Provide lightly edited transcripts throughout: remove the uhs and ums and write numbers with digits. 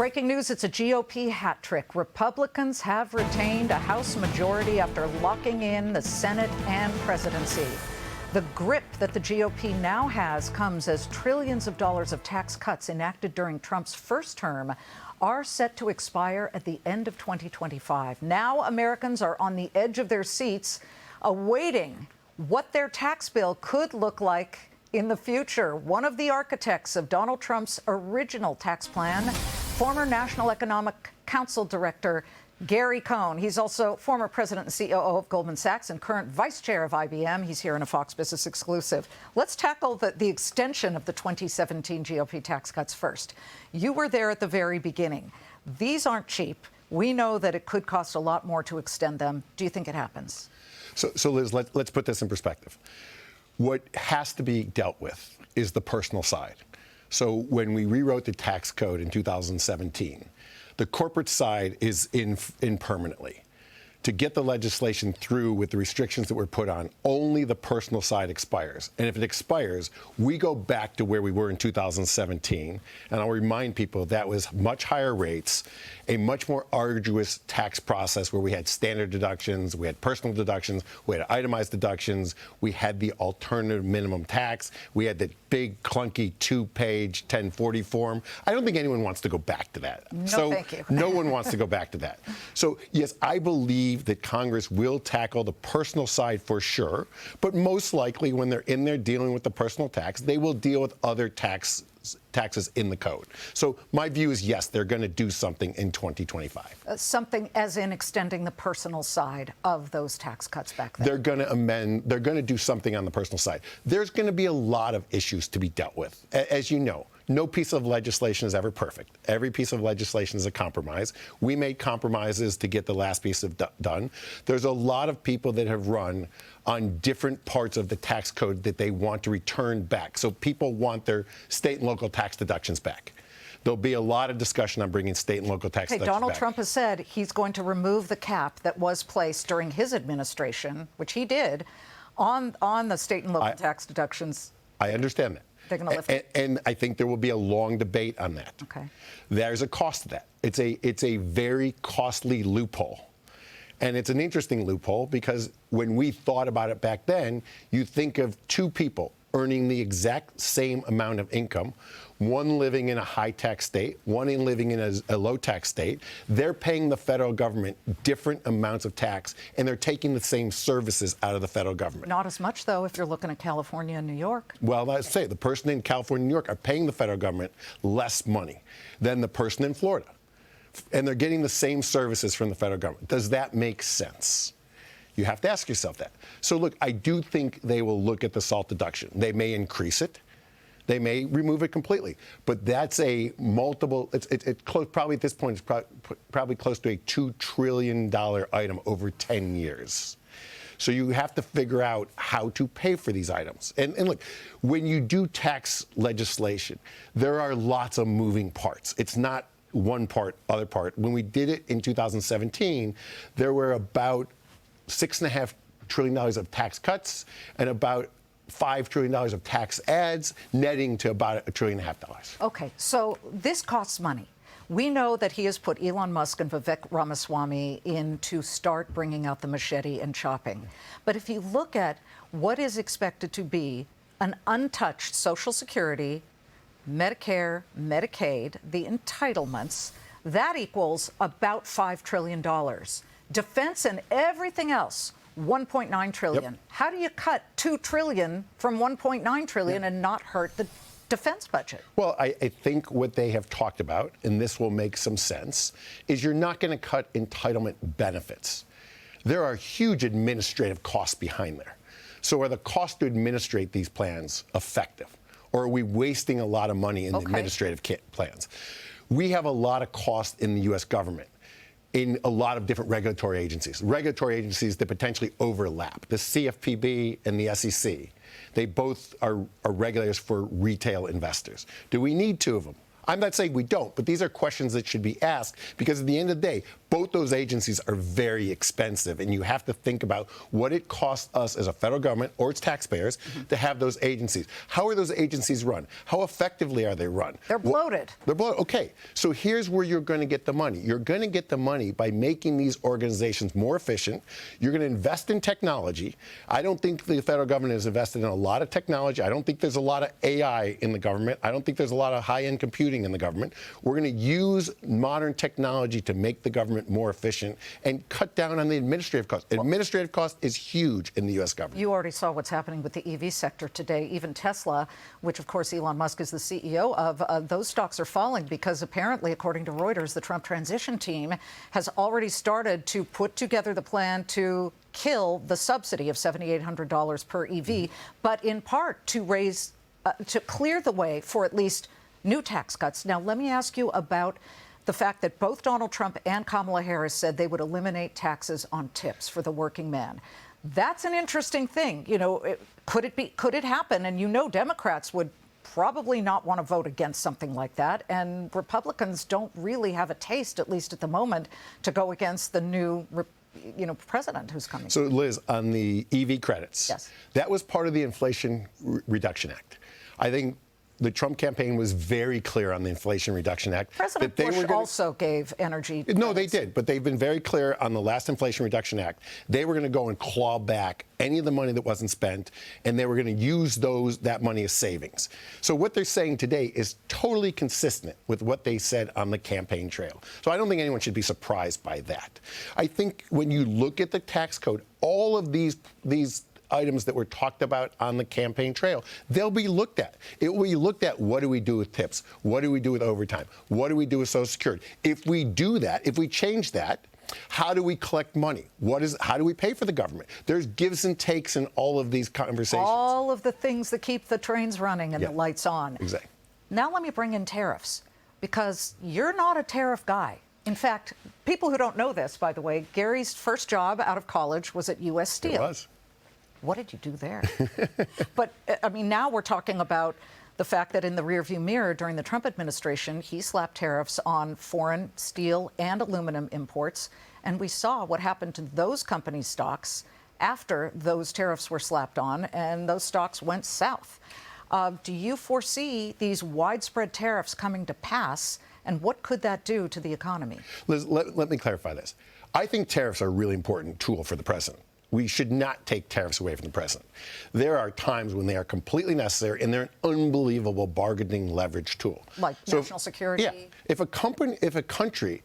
Breaking news, it's a GOP hat trick. Republicans have retained a House majority after locking in the Senate and presidency. The grip that the GOP now has comes as trillions of dollars of tax cuts enacted during Trump's first term are set to expire at the end of 2025. Now Americans are on the edge of their seats, awaiting what their tax bill could look like in the future. One of the architects of Donald Trump's original tax plan, former National Economic Council Director Gary Cohn. He's also former president and COO of Goldman Sachs and current vice chair of IBM. He's here in a Fox Business exclusive. Let's tackle the extension of the 2017 GOP tax cuts first. You were there at the very beginning. These aren't cheap. We know that it could cost a lot more to extend them. Do you think it happens? So Liz, let's put this in perspective. What has to be dealt with is the personal side. So when we rewrote the tax code in 2017, the corporate side is in permanently. To get the legislation through with the restrictions that were put on, only the personal side expires. And if it expires, we go back to where we were in 2017. And I'll remind people that was much higher rates, a much more arduous tax process where we had standard deductions, we had personal deductions, we had itemized deductions, we had the alternative minimum tax, we had the big clunky 2-page 1040 form. I don't think anyone wants to go back to that. No, thank you. No one wants to go back to that. So yes, I believe that Congress will tackle the personal side for sure, but most likely when they're in there dealing with the personal tax, they will deal with other taxes in the code. So my view is yes, they're going to do something in 2025. Something as in extending the personal side of those tax cuts back then. They're going to amend, they're going to do something on the personal side. There's going to be a lot of issues to be dealt with. As you know, no piece of legislation is ever perfect. Every piece of legislation is a compromise. We made compromises to get the last piece done. There's a lot of people that have run on different parts of the tax code that they want to return back. So people want their state and local tax deductions back. There'll be a lot of discussion on bringing state and local tax deductions Donald back. Trump has said he's going to remove the cap that was placed during his administration, which he did, on the state and local tax deductions. I understand that. They're going to lift it. And I think there will be a long debate on that. Okay. There's a cost to that. It's a very costly loophole. And it's an interesting loophole because when we thought about it back then, you think of two people earning the exact same amount of income, one living in a high-tax state, one living in a low-tax state. They're paying the federal government different amounts of tax, and they're taking the same services out of the federal government. Not as much, though, if you're looking at California and New York. Well, let's say the person in California and New York are paying the federal government less money than the person in Florida. And they're getting the same services from the federal government. Does that make sense? You have to ask yourself that. So, look, I do think they will look at the SALT deduction. They may increase it. They may remove it completely. But that's a multiple, it's close, probably at this point, it's probably close to a $2 trillion item over 10 years. So you have to figure out how to pay for these items. And look, when you do tax legislation, there are lots of moving parts. It's not one part, other part. When we did it in 2017, there were about $6.5 trillion of tax cuts and about $5 trillion of tax adds, netting to about $1.5 trillion. Okay, so this costs money. We know that he has put Elon Musk and Vivek Ramaswamy in to start bringing out the machete and chopping. But if you look at what is expected to be an untouched Social Security, Medicare, Medicaid, the entitlements, that equals about $5 trillion. Defense and everything else, $1.9 trillion. Yep. How do you cut $2 trillion from $1.9 trillion and not hurt the defense budget? Well, I think what they have talked about, and this will make some sense, is you're not going to cut entitlement benefits. There are huge administrative costs behind there. So are the costs to administrate these plans effective? Or are we wasting a lot of money in the administrative plans? We have a lot of cost in the U.S. government in a lot of different regulatory agencies that potentially overlap. The CFPB and the SEC, they both are regulators for retail investors. Do we need two of them? I'm not saying we don't, but these are questions that should be asked because at the end of the day, Both those agencies are very expensive, and you have to think about what it costs us as a federal government or its taxpayers to have those agencies. How are those agencies run? How effectively are they run? They're bloated. They're bloated. Okay, so here's where you're going to get the money. You're going to get the money by making these organizations more efficient. You're going to invest in technology. I don't think the federal government is invested in a lot of technology. I don't think there's a lot of AI in the government. I don't think there's a lot of high-end computing in the government. We're going to use modern technology to make the government more efficient and cut down on the administrative cost. Administrative cost is huge in the U.S. government. You already saw what's happening with the EV sector today. Even Tesla, which of course Elon Musk is the CEO of, those stocks are falling because apparently, according to Reuters, the Trump transition team has already started to put together the plan to kill the subsidy of $7,800 per EV, but in part to raise, to clear the way for at least new tax cuts. Now, let me ask you about the fact that both Donald Trump and Kamala Harris said they would eliminate taxes on tips for the working man. That's an interesting thing. You know, could it happen? And you know, Democrats would probably not want to vote against something like that. And Republicans don't really have a taste, at least at the moment, to go against the new president who's coming. So, Liz, on the EV credits, yes, that was part of the Inflation Reduction Act. I think the Trump campaign was very clear on the Inflation Reduction Act. President Bush also gave energy credits. No, they did, but they've been very clear on the last Inflation Reduction Act. They were going to go and claw back any of the money that wasn't spent, and they were going to use that money as savings. So what they're saying today is totally consistent with what they said on the campaign trail. So I don't think anyone should be surprised by that. I think when you look at the tax code, all of these items that were talked about on the campaign trail, they'll be looked at. It will be looked at, what do we do with tips? What do we do with overtime? What do we do with Social Security? If we do that, if we change that, how do we collect money? How do we pay for the government? There's gives and takes in all of these conversations. All of the things that keep the trains running and the lights on. Exactly. Now let me bring in tariffs, because you're not a tariff guy. In fact, people who don't know this, by the way, Gary's first job out of college was at U.S. Steel. It was. What did you do there? But, I mean, now we're talking about the fact that in the rearview mirror during the Trump administration, he slapped tariffs on foreign steel and aluminum imports. And we saw what happened to those companies' stocks after those tariffs were slapped on, and those stocks went south. Do you foresee these widespread tariffs coming to pass, and what could that do to the economy? Liz, let me clarify this. I think tariffs are a really important tool for the president. We should not take tariffs away from the president. There are times when they are completely necessary, and they're an unbelievable bargaining leverage tool. Like national security? Yeah. If a country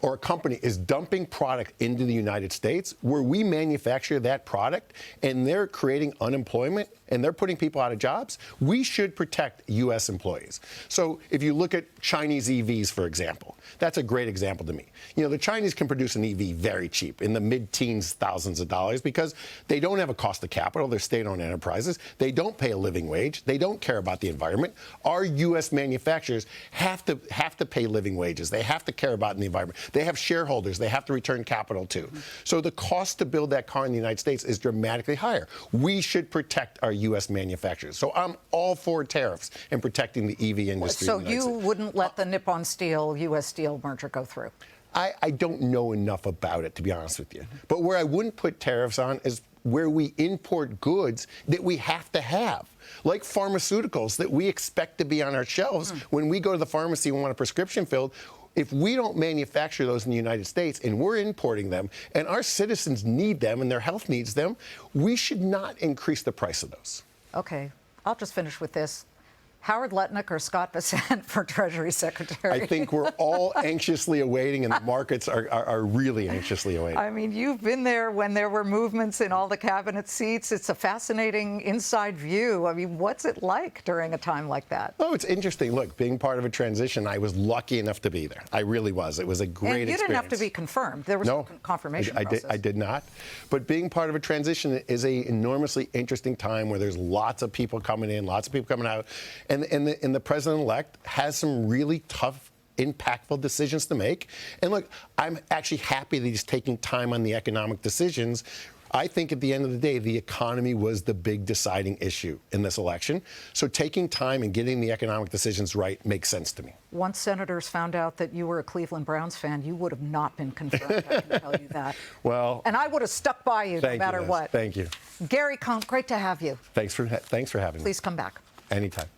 or a company is dumping product into the United States where we manufacture that product and they're creating unemployment and they're putting people out of jobs, we should protect U.S. employees. So if you look at Chinese EVs, for example, that's a great example to me. You know, the Chinese can produce an EV very cheap, in the mid-teens thousands of dollars, because they don't have a cost of capital. They're state-owned enterprises. They don't pay a living wage. They don't care about the environment. Our U.S. manufacturers have to pay living wages. They have to care about the environment. They have shareholders they have to return capital to. So the cost to build that car in the United States is dramatically higher. We should protect our U.S. manufacturers. So I'm all for tariffs and protecting the EV industry. So you wouldn't let the Nippon Steel, U.S. Steel merger go through? I don't know enough about it, to be honest with you. But where I wouldn't put tariffs on is where we import goods that we have to have, like pharmaceuticals that we expect to be on our shelves. When we go to the pharmacy and want a prescription filled, if we don't manufacture those in the United States and we're importing them and our citizens need them and their health needs them, we should not increase the price of those. Okay, I'll just finish with this. Howard Lutnick or Scott Bessent for Treasury Secretary? I think we're all anxiously awaiting, and the markets are really anxiously awaiting. I mean, you've been there when there were movements in all the cabinet seats. It's a fascinating inside view. I mean, what's it like during a time like that? Oh, it's interesting. Look, being part of a transition, I was lucky enough to be there. I really was. It was a great experience. And you didn't have to be confirmed. There was no confirmation process. I did not. But being part of a transition is an enormously interesting time where there's lots of people coming in, lots of people coming out. And the president-elect has some really tough, impactful decisions to make. And look, I'm actually happy that he's taking time on the economic decisions I think at the end of the day, the economy was the big deciding issue in this election. So taking time and getting the economic decisions right makes sense to me. Once senators found out that you were a Cleveland Browns fan, you would have not been confirmed, I can tell you that. Well, and I would have stuck by you no matter what. Thank you. Gary Cohn, great to have you. Thanks for having me. Please come back. Anytime.